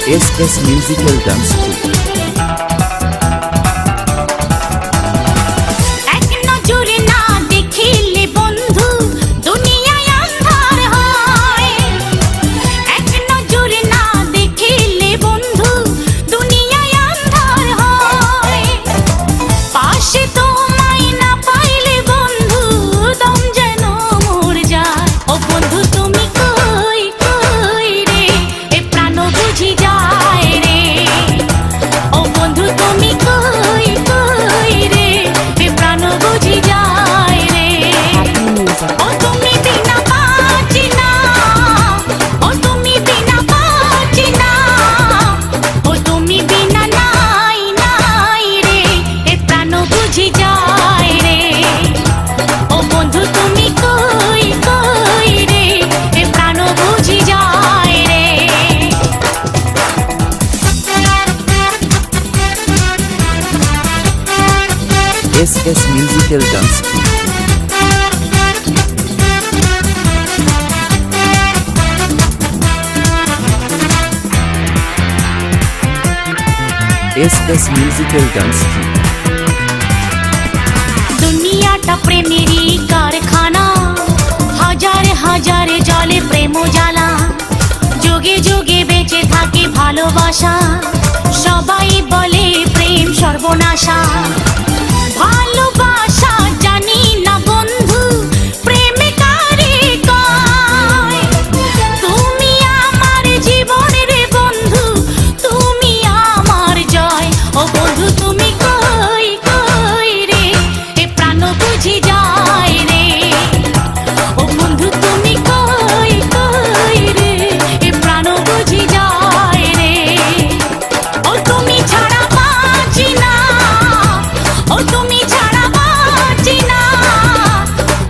SS Musical Dance Group. SS Musical Dance Group. SS Musical Dance Group. দুনিয়াটা প্রেমেরই কারখানা, হাজারে হাজারে জলে প্রেম জ্বালা, যোগে যোগে বেঁচে থাকে ভালোবাসা, সবাই বলে প্রেম সর্বনাশা। ভালোবাসা জানি না বন্ধু, প্রেমে কারে কয়, তুমি আমার জীবনের বন্ধু, তুমি আমার জয়। ও বন্ধু তুমি কই কই রে, এ প্রাণ বুঝি যায় রে। ও বন্ধু তুমি কই কই রে, এ প্রাণ বুঝি যায় রে। ও তুমি ছাড়া বাঁচি না, ও তুমি ছাড়া বাঁচি না,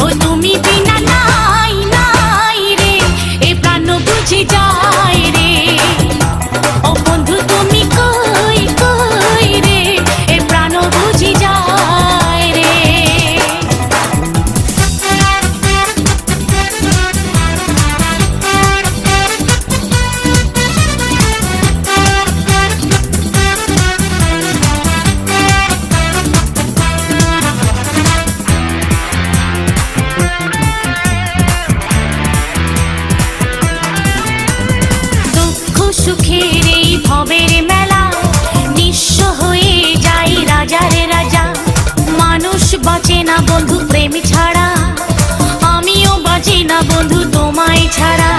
ও তুমি বিনা নাই নাই রে, এ প্রাণ বুঝি যায় রে। ও বন্ধু তুমি কই কই রে, এ প্রাণ বুঝি যায় রে। দুঃখ সুখের এই ভবের মেলা, নিঃস্ব হয়ে যাই রাজারে রাজা। মানুষ বাঁচে না বন্ধু প্রেম ছাড়া, আমিও বাঁচি না বন্ধু তোমায় ছাড়া।